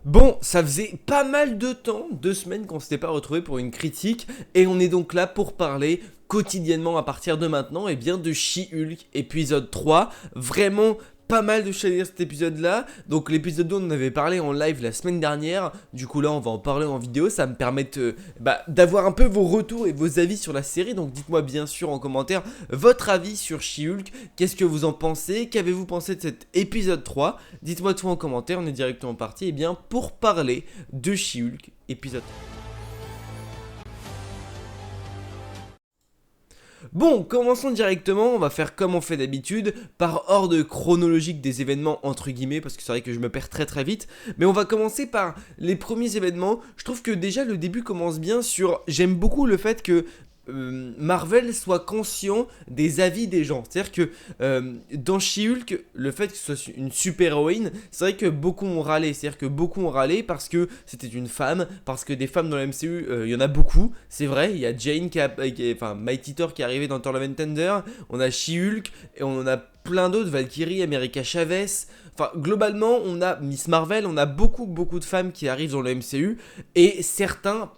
Bon, ça faisait pas mal de temps, 2 semaines qu'on s'était pas retrouvé pour une critique, et on est donc là pour parler quotidiennement à partir de maintenant, et bien de She-Hulk épisode 3. Vraiment pas mal de choses à dire cet épisode là. Donc l'épisode 2 on en avait parlé en live la semaine dernière, du coup là on va en parler en vidéo, ça me permet d'avoir un peu vos retours et vos avis sur la série. Donc dites-moi bien sûr en commentaire votre avis sur She-Hulk, qu'est-ce que vous en pensez, qu'avez-vous pensé de cet épisode 3. Dites-moi tout en commentaire, on est directement parti pour parler de She-Hulk épisode 3. Bon, commençons directement, on va faire comme on fait d'habitude, par ordre chronologique des événements entre guillemets, parce que c'est vrai que je me perds très très vite, mais on va commencer par les premiers événements. Je trouve que déjà le début commence bien sur... J'aime beaucoup le fait que Marvel soit conscient des avis des gens. C'est-à-dire que dans She-Hulk, le fait que ce soit une super-héroïne, c'est vrai que beaucoup ont râlé. C'est-à-dire que beaucoup ont râlé parce que c'était une femme, parce que des femmes dans la MCU, il y en a beaucoup, c'est vrai. Il y a Jane, enfin Mighty Thor qui est arrivé dans Thor Love and Thunder, on a She-Hulk, et on en a plein d'autres, Valkyrie, America Chavez. Enfin, globalement, on a Miss Marvel, on a beaucoup de femmes qui arrivent dans le MCU, et certains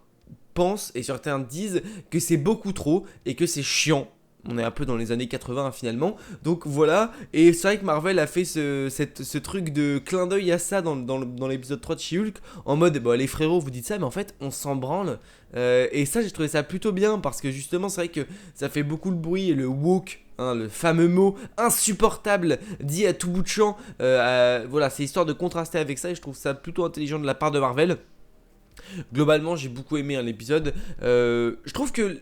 pensent et certains disent que c'est beaucoup trop et que c'est chiant. On est un peu dans les années 80 finalement. Donc voilà. Et c'est vrai que Marvel a fait ce truc de clin d'œil à ça dans l'épisode 3 de She-Hulk. En mode, bah, les frérots, vous dites ça, mais en fait, on s'en branle. Et ça, j'ai trouvé ça plutôt bien parce que justement, c'est vrai que ça fait beaucoup de bruit. Et le woke, hein, le fameux mot insupportable dit à tout bout de champ. Voilà, c'est histoire de contraster avec ça. Et je trouve ça plutôt intelligent de la part de Marvel. Globalement, j'ai beaucoup aimé l'épisode. Je trouve que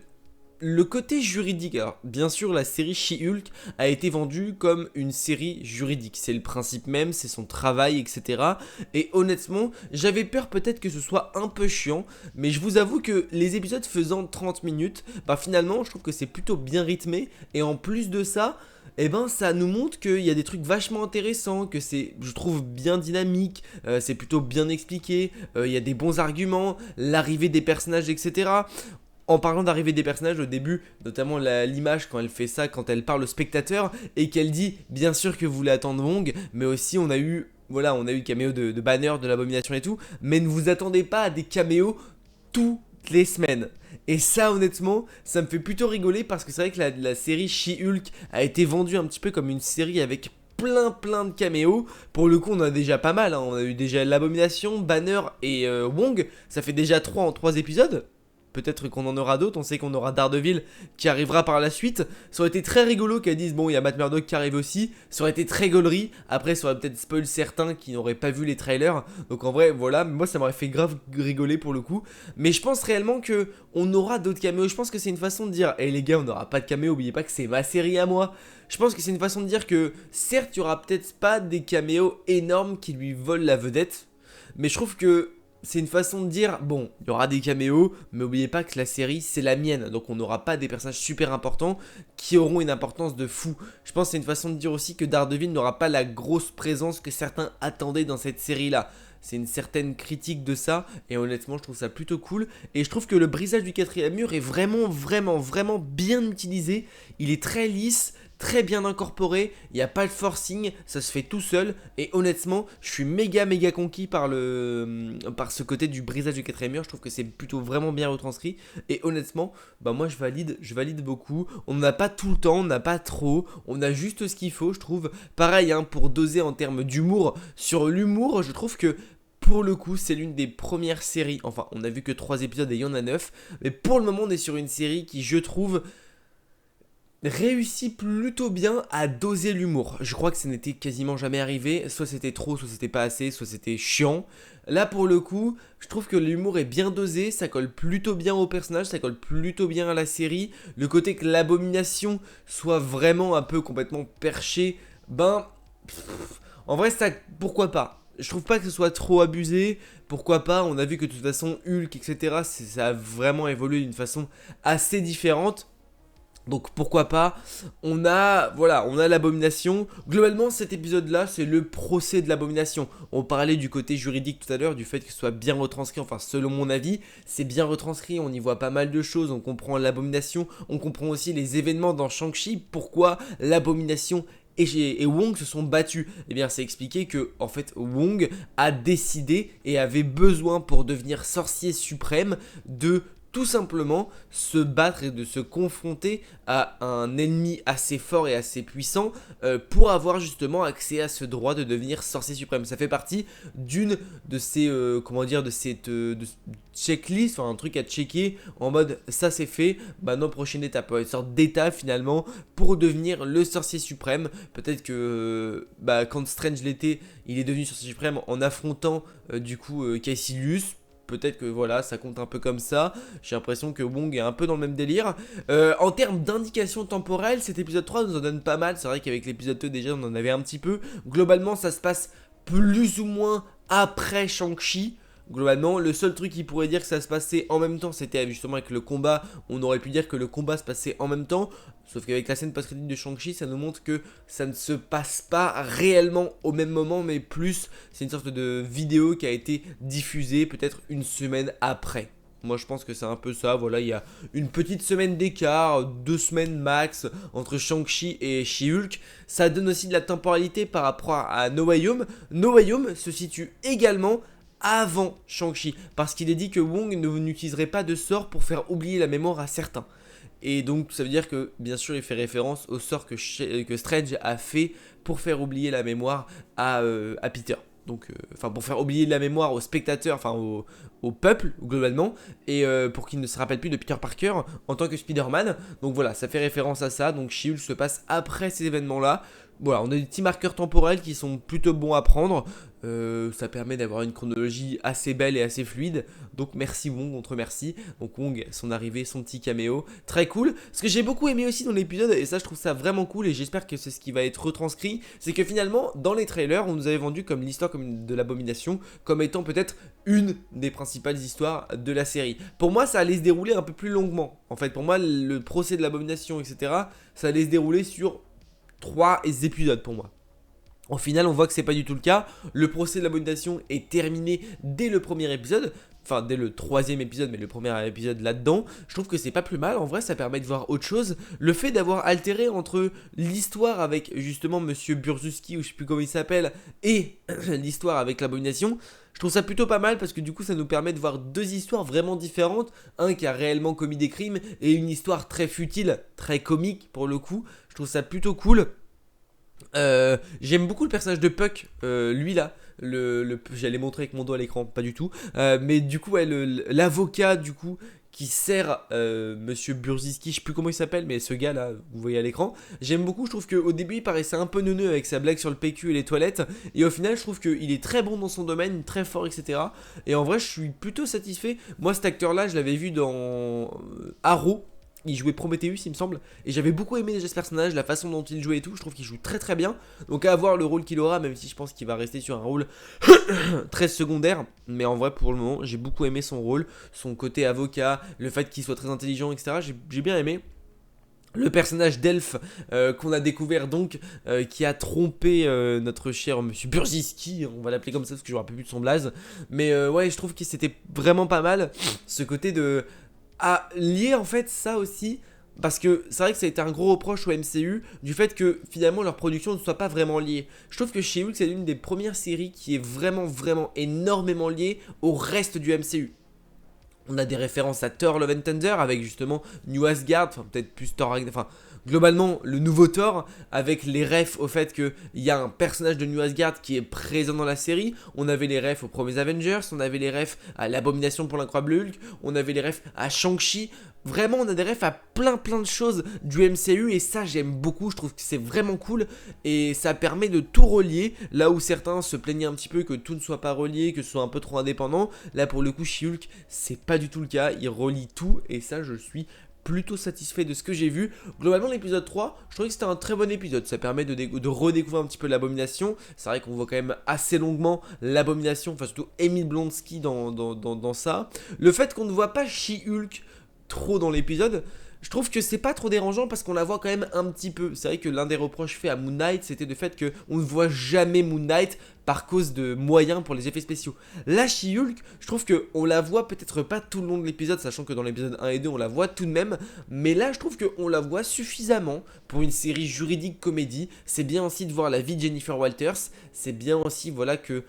le côté juridique, alors bien sûr la série She-Hulk a été vendue comme une série juridique, c'est le principe même, c'est son travail, etc. Et honnêtement, j'avais peur peut-être que ce soit un peu chiant, mais je vous avoue que les épisodes faisant 30 minutes, bah finalement je trouve que c'est plutôt bien rythmé, et en plus de ça, eh ben ça nous montre qu'il y a des trucs vachement intéressants, que c'est, je trouve, bien dynamique, c'est plutôt bien expliqué, il y a des bons arguments, l'arrivée des personnages, etc. En parlant d'arrivée des personnages au début, notamment l'image quand elle fait ça, quand elle parle au spectateur et qu'elle dit bien sûr que vous voulez attendre Wong, mais aussi on a eu le caméo de Banner, de l'Abomination et tout, mais ne vous attendez pas à des caméos toutes les semaines. Et ça honnêtement, ça me fait plutôt rigoler parce que c'est vrai que la série She-Hulk a été vendue un petit peu comme une série avec plein de caméos. Pour le coup on en a déjà pas mal, hein. On a eu déjà l'Abomination, Banner et Wong, ça fait déjà 3 en 3 épisodes. Peut-être qu'on en aura d'autres, on sait qu'on aura Daredevil qui arrivera par la suite. Ça aurait été très rigolo qu'elle dise bon il y a Matt Murdock qui arrive aussi. Ça aurait été très gaulerie. Après ça aurait peut-être spoil certains qui n'auraient pas vu les trailers. Donc en vrai voilà, moi ça m'aurait fait grave rigoler pour le coup. Mais je pense réellement que on aura d'autres caméos. Je pense que c'est une façon de dire, hey les gars on n'aura pas de caméos, oubliez pas que c'est ma série à moi. Je pense que c'est une façon de dire que certes il y aura peut-être pas des caméos énormes qui lui volent la vedette. Mais je trouve que c'est une façon de dire, bon, il y aura des caméos, mais n'oubliez pas que la série, c'est la mienne. Donc on n'aura pas des personnages super importants qui auront une importance de fou. Je pense que c'est une façon de dire aussi que Daredevil n'aura pas la grosse présence que certains attendaient dans cette série-là. C'est une certaine critique de ça, et honnêtement, je trouve ça plutôt cool. Et je trouve que le brisage du quatrième mur est vraiment bien utilisé. Il est très lisse, très bien incorporé, il n'y a pas de forcing, ça se fait tout seul, et honnêtement, je suis méga conquis par ce côté du brisage du quatrième mur. Je trouve que c'est plutôt vraiment bien retranscrit, et honnêtement, bah moi je valide beaucoup. On n'a pas tout le temps, on n'a pas trop, on a juste ce qu'il faut, je trouve. Pareil, hein, pour doser en termes d'humour, sur l'humour, je trouve que pour le coup, c'est l'une des premières séries, enfin on a vu que 3 épisodes et il y en a 9, mais pour le moment on est sur une série qui, je trouve, réussit plutôt bien à doser l'humour. Je crois que ça n'était quasiment jamais arrivé. Soit c'était trop, soit c'était pas assez, soit c'était chiant. Là pour le coup, je trouve que l'humour est bien dosé, ça colle plutôt bien au personnage, ça colle plutôt bien à la série. Le côté que l'abomination soit vraiment un peu complètement perché, ben... en vrai ça, pourquoi pas. Je trouve pas que ce soit trop abusé, pourquoi pas, on a vu que de toute façon Hulk, etc., ça a vraiment évolué d'une façon assez différente. Donc pourquoi pas, on a l'abomination. Globalement cet épisode là c'est le procès de l'abomination. On parlait du côté juridique tout à l'heure, du fait que ce soit bien retranscrit, enfin selon mon avis c'est bien retranscrit, on y voit pas mal de choses, on comprend l'abomination, on comprend aussi les événements dans Shang-Chi, pourquoi l'abomination et Wong se sont battus. Eh bien, c'est expliqué que, en fait, Wong a décidé et avait besoin pour devenir sorcier suprême de tout simplement se battre et de se confronter à un ennemi assez fort et assez puissant pour avoir justement accès à ce droit de devenir sorcier suprême. Ça fait partie d'une de ces, comment dire, de cette checklist, enfin un truc à checker en mode ça c'est fait, maintenant prochaine étape, une sorte d'étape finalement pour devenir le sorcier suprême. Peut-être que quand Strange l'était, il est devenu sorcier suprême en affrontant du coup Caecilius. Peut-être que voilà, ça compte un peu comme ça. J'ai l'impression que Wong est un peu dans le même délire. En termes d'indication temporelle, cet épisode 3 nous en donne pas mal. C'est vrai qu'avec l'épisode 2 déjà on en avait un petit peu. Globalement ça se passe plus ou moins après Shang-Chi. Globalement, le seul truc qui pourrait dire que ça se passait en même temps, c'était justement avec le combat. On aurait pu dire que le combat se passait en même temps. Sauf qu'avec la scène post-crédit de Shang-Chi, ça nous montre que ça ne se passe pas réellement au même moment, mais plus c'est une sorte de vidéo qui a été diffusée peut-être une semaine après. Moi je pense que c'est un peu ça, voilà, il y a une petite semaine d'écart, 2 semaines max entre Shang-Chi et She-Hulk. Ça donne aussi de la temporalité par rapport à No Way Home. No Way Home se situe également avant Shang-Chi, parce qu'il est dit que Wong n'utiliserait pas de sort pour faire oublier la mémoire à certains. Et donc ça veut dire que bien sûr il fait référence au sort que Strange a fait pour faire oublier la mémoire à Peter. Donc, pour faire oublier la mémoire aux spectateurs, au peuple globalement, et pour qu'il ne se rappelle plus de Peter Parker en tant que Spider-Man. Donc voilà, ça fait référence à ça. Donc She-Hulk se passe après ces événements-là. Voilà, on a des petits marqueurs temporels qui sont plutôt bons à prendre. Ça permet d'avoir une chronologie assez belle et assez fluide. Donc merci Wong, on te remercie. Donc Wong, son arrivée, son petit caméo, très cool. Ce que j'ai beaucoup aimé aussi dans l'épisode, et ça je trouve ça vraiment cool, et j'espère que c'est ce qui va être retranscrit, c'est que finalement dans les trailers on nous avait vendu comme l'histoire comme de l'abomination, comme étant peut-être une des principales histoires de la série. Pour moi ça allait se dérouler un peu plus longuement. En fait pour moi le procès de l'abomination etc, ça allait se dérouler sur 3 épisodes pour moi. Au final, on voit que c'est pas du tout le cas. Le procès de l'abomination est terminé dès le premier épisode. Enfin, dès le 3e épisode, mais le premier épisode là-dedans. Je trouve que c'est pas plus mal. En vrai, ça permet de voir autre chose. Le fait d'avoir altéré entre l'histoire avec justement Monsieur Burzewski, ou je sais plus comment il s'appelle, et l'histoire avec l'abomination, je trouve ça plutôt pas mal parce que du coup, ça nous permet de voir 2 histoires vraiment différentes. Un qui a réellement commis des crimes et une histoire très futile, très comique pour le coup. Je trouve ça plutôt cool. J'aime beaucoup le personnage de Puck, lui là, j'allais montrer avec mon doigt à l'écran, pas du tout, mais du coup ouais, l'avocat du coup qui sert Monsieur Burzewski, je sais plus comment il s'appelle, mais ce gars là, vous voyez à l'écran, j'aime beaucoup. Je trouve qu'au début il paraissait un peu neuneux avec sa blague sur le PQ et les toilettes, et au final je trouve qu'il est très bon dans son domaine, très fort etc, et en vrai je suis plutôt satisfait. Moi cet acteur là je l'avais vu dans Arrow. Il jouait Prometheus il me semble, et j'avais beaucoup aimé déjà ce personnage, la façon dont il jouait et tout. Je trouve qu'il joue très très bien, donc à voir le rôle qu'il aura, même si je pense qu'il va rester sur un rôle très secondaire. Mais en vrai pour le moment j'ai beaucoup aimé son rôle, son côté avocat, le fait qu'il soit très intelligent etc, j'ai bien aimé. Le personnage d'Elf qu'on a découvert donc, qui a trompé notre cher Monsieur Burzewski, on va l'appeler comme ça parce que je me rappelle plus de son blaze. Mais ouais, je trouve que c'était vraiment pas mal, ce côté de... à lier en fait ça aussi, parce que c'est vrai que ça a été un gros reproche au MCU du fait que finalement leur production ne soit pas vraiment liée. Je trouve que She-Hulk c'est l'une des premières séries qui est vraiment énormément liée au reste du MCU. On a des références à Thor Love and Thunder avec justement New Asgard, enfin peut-être plus Thor, enfin globalement le nouveau Thor, avec les refs au fait qu'il y a un personnage de New Asgard qui est présent dans la série. On avait les refs aux premiers Avengers, on avait les refs à l'Abomination pour l'incroyable Hulk, on avait les refs à Shang-Chi. Vraiment on a des refs à plein de choses du MCU, et ça j'aime beaucoup, je trouve que c'est vraiment cool, et ça permet de tout relier, là où certains se plaignaient un petit peu que tout ne soit pas relié, que ce soit un peu trop indépendant. Là pour le coup She-Hulk c'est pas du tout le cas, il relie tout, et ça je suis plutôt satisfait de ce que j'ai vu. Globalement l'épisode 3, je trouvais que c'était un très bon épisode. Ça permet de redécouvrir un petit peu l'abomination. C'est vrai qu'on voit quand même assez longuement l'abomination, enfin surtout Emile Blonsky dans ça. Le fait qu'on ne voit pas She-Hulk trop dans l'épisode, je trouve que c'est pas trop dérangeant parce qu'on la voit quand même un petit peu. C'est vrai que l'un des reproches faits à Moon Knight, c'était le fait qu'on ne voit jamais Moon Knight par cause de moyens pour les effets spéciaux. Là, She-Hulk, je trouve qu'on la voit peut-être pas tout le long de l'épisode, sachant que dans l'épisode 1 et 2, on la voit tout de même. Mais là, je trouve qu'on la voit suffisamment pour une série juridique comédie. C'est bien aussi de voir la vie de Jennifer Walters. C'est bien aussi, voilà, que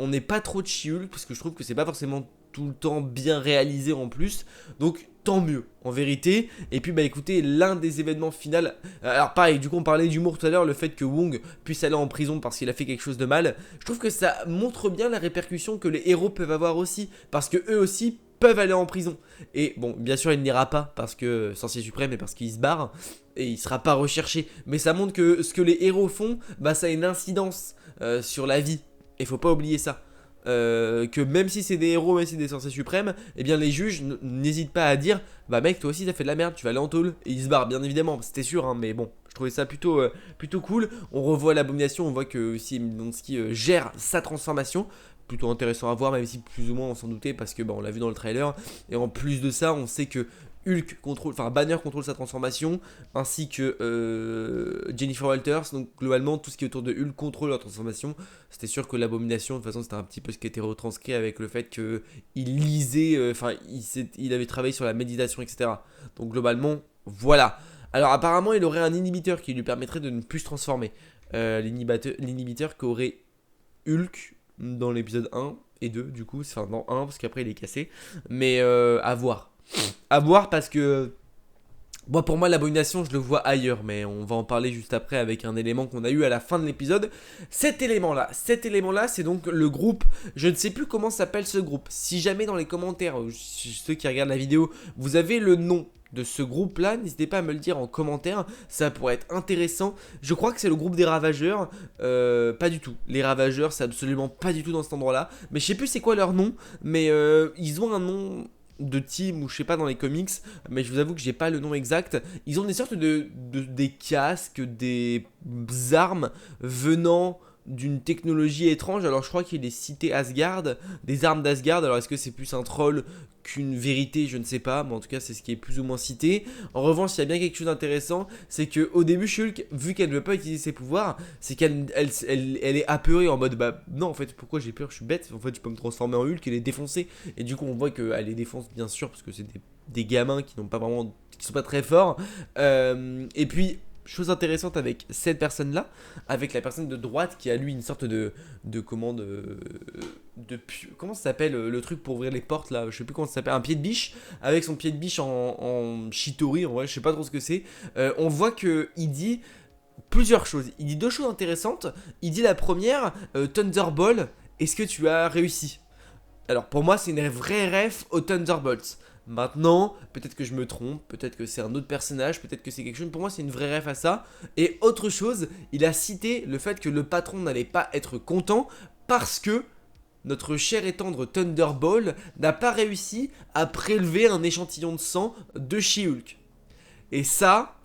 on n'est pas trop de She-Hulk, parce que je trouve que c'est pas forcément tout le temps bien réalisé en plus. Donc tant mieux en vérité. Et puis bah écoutez, l'un des événements finaux, alors pareil, du coup on parlait d'humour tout à l'heure, le fait que Wong puisse aller en prison parce qu'il a fait quelque chose de mal, je trouve que ça montre bien la répercussion que les héros peuvent avoir aussi, parce que eux aussi peuvent aller en prison. Et bon, bien sûr il n'ira pas parce que sorcier suprême et parce qu'il se barre et il sera pas recherché, mais ça montre que ce que les héros font, bah ça a une incidence sur la vie, et faut pas oublier ça. Que même si c'est des héros, même si c'est des sorciers suprêmes, eh bien les juges n'hésitent pas à dire bah mec, toi aussi t'as fait de la merde, tu vas aller en tôle. Et ils se barrent, bien évidemment, c'était sûr, hein, mais bon, je trouvais ça plutôt cool. On revoit l'abomination, on voit que aussi Blonsky gère sa transformation. Plutôt intéressant à voir, même si plus ou moins on s'en doutait parce que bah, on l'a vu dans le trailer. Et en plus de ça, on sait que Hulk contrôle, enfin Banner contrôle sa transformation, ainsi que Jennifer Walters. Donc globalement, tout ce qui est autour de Hulk contrôle leur transformation. C'était sûr que l'abomination, de toute façon, c'était un petit peu ce qui était retranscrit avec le fait qu'il lisait, enfin, il avait travaillé sur la méditation, etc. Donc globalement, voilà. Alors apparemment, il aurait un inhibiteur qui lui permettrait de ne plus se transformer. L'inhibiteur qu'aurait Hulk dans l'épisode 1 et 2, du coup, enfin dans 1, parce qu'après il est cassé. Mais à voir. À voir parce que bon, pour moi, l'abomination, je le vois ailleurs, mais on va en parler juste après avec un élément qu'on a eu à la fin de l'épisode. Cet élément-là, c'est donc le groupe, je ne sais plus comment s'appelle ce groupe. Si jamais dans les commentaires, ceux qui regardent la vidéo, vous avez le nom de ce groupe-là, n'hésitez pas à me le dire en commentaire, ça pourrait être intéressant. Je crois que c'est le groupe des Ravageurs, pas du tout. Les Ravageurs, c'est absolument pas du tout dans cet endroit-là. Mais je sais plus c'est quoi leur nom, mais ils ont un nom de team ou je sais pas dans les comics, mais je vous avoue que j'ai pas le nom exact. Ils ont des sortes des casques, des armes venant d'une technologie étrange. Alors je crois qu'il est cité Asgard, des armes d'Asgard. Alors est-ce que c'est plus un troll qu'une vérité, je ne sais pas, mais en tout cas c'est ce qui est plus ou moins cité. En revanche, il y a bien quelque chose d'intéressant, c'est que au début Shulk, vu qu'elle ne veut pas utiliser ses pouvoirs, c'est qu'elle est apeurée en mode bah non en fait pourquoi j'ai peur, je suis bête, en fait je peux me transformer en Hulk et les défoncer. Et du coup on voit qu'elle les défonce bien sûr parce que c'est des gamins qui n'ont pas vraiment, qui sont pas très forts. Et puis chose intéressante avec cette personne-là, avec la personne de droite qui a lui une sorte de commande comment ça s'appelle le truc pour ouvrir les portes là, je sais plus comment ça s'appelle, un pied de biche, avec son pied de biche en Shitori, en vrai je sais pas trop ce que c'est. On voit que il dit plusieurs choses, il dit deux choses intéressantes. Il dit la première, Thunderball, est-ce que tu as réussi? Alors pour moi c'est une vraie ref au Thunderbolts. Maintenant, peut-être que je me trompe, peut-être que c'est un autre personnage, peut-être que c'est quelque chose. Pour moi, c'est une vraie ref à ça. Et autre chose, il a cité le fait que le patron n'allait pas être content parce que notre cher et tendre Thunderball n'a pas réussi à prélever un échantillon de sang de She-Hulk. Et ça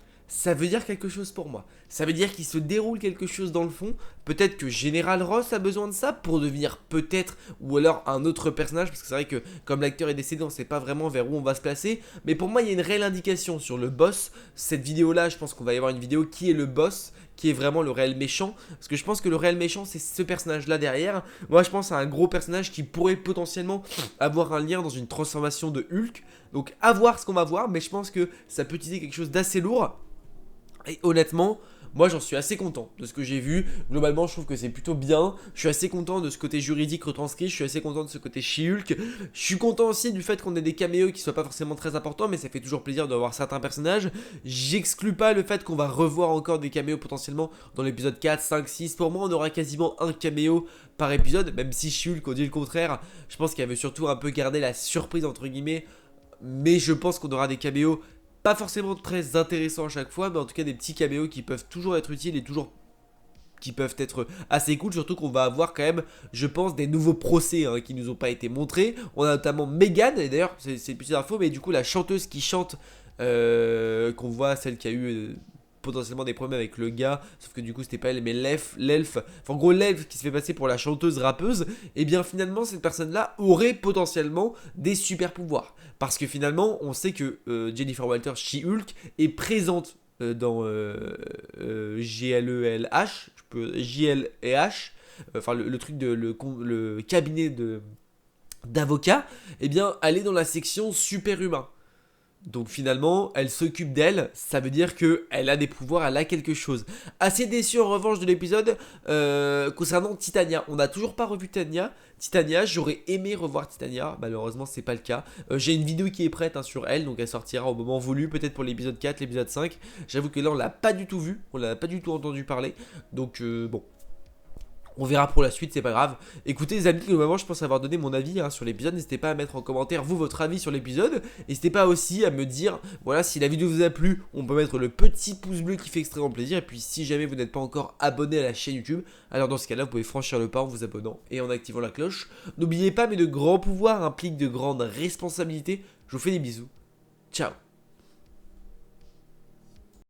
veut dire quelque chose pour moi. Ça veut dire qu'il se déroule quelque chose dans le fond. Peut-être que Général Ross a besoin de ça pour devenir peut-être, ou alors un autre personnage, parce que c'est vrai que comme l'acteur est décédé, on ne sait pas vraiment vers où on va se placer. Mais pour moi, il y a une réelle indication sur le boss. Cette vidéo-là, je pense qu'on va y avoir une vidéo qui est le boss, qui est vraiment le réel méchant. Parce que je pense que le réel méchant, c'est ce personnage-là derrière. Moi, je pense à un gros personnage qui pourrait potentiellement avoir un lien dans une transformation de Hulk. Donc, à voir ce qu'on va voir, mais je pense que ça peut utiliser quelque chose d'assez lourd. Et honnêtement, moi j'en suis assez content de ce que j'ai vu. Globalement, je trouve que c'est plutôt bien. Je suis assez content de ce côté juridique retranscrit. Je suis assez content de ce côté She-Hulk. Je suis content aussi du fait qu'on ait des caméos qui soient pas forcément très importants, mais ça fait toujours plaisir de voir certains personnages. J'exclus pas le fait qu'on va revoir encore des caméos potentiellement dans l'épisode 4, 5, 6. Pour moi, on aura quasiment un caméo par épisode, même si She-Hulk, on dit le contraire. Je pense qu'elle veut surtout un peu garder la surprise entre guillemets. Mais je pense qu'on aura des caméos pas forcément très intéressants à chaque fois, mais en tout cas des petits caméos qui peuvent toujours être utiles et toujours qui peuvent être assez cool, surtout qu'on va avoir quand même, je pense, des nouveaux procès qui nous ont pas été montrés. On a notamment Megan, et d'ailleurs c'est une petite info, mais du coup la chanteuse qui chante, qu'on voit, celle qui a eu potentiellement des problèmes avec le gars, sauf que du coup c'était pas elle mais l'elfe, enfin en gros l'elfe qui se fait passer pour la chanteuse rappeuse, et bien finalement cette personne-là aurait potentiellement des super pouvoirs. Parce que finalement on sait que Jennifer Walters, She-Hulk, est présente dans GLELH, JLEH, enfin le truc de le cabinet d'avocats, eh bien elle est dans la section super humain. Donc finalement, elle s'occupe d'elle, ça veut dire qu'elle a des pouvoirs, elle a quelque chose. Assez déçu en revanche de l'épisode concernant Titania. On n'a toujours pas revu Titania, j'aurais aimé revoir Titania, malheureusement c'est pas le cas. J'ai une vidéo qui est prête sur elle, donc elle sortira au moment voulu, peut-être pour l'épisode 4, l'épisode 5. J'avoue que là on l'a pas du tout vu, on l'a pas du tout entendu parler, donc bon. On verra pour la suite, c'est pas grave. Écoutez les amis, globalement je pense avoir donné mon avis sur l'épisode. N'hésitez pas à mettre en commentaire vous votre avis sur l'épisode. N'hésitez pas aussi à me dire, voilà, si la vidéo vous a plu, on peut mettre le petit pouce bleu qui fait extrêmement plaisir. Et puis si jamais vous n'êtes pas encore abonné à la chaîne YouTube, alors dans ce cas là vous pouvez franchir le pas en vous abonnant et en activant la cloche. N'oubliez pas, mais de grands pouvoirs impliquent de grandes responsabilités. Je vous fais des bisous, ciao.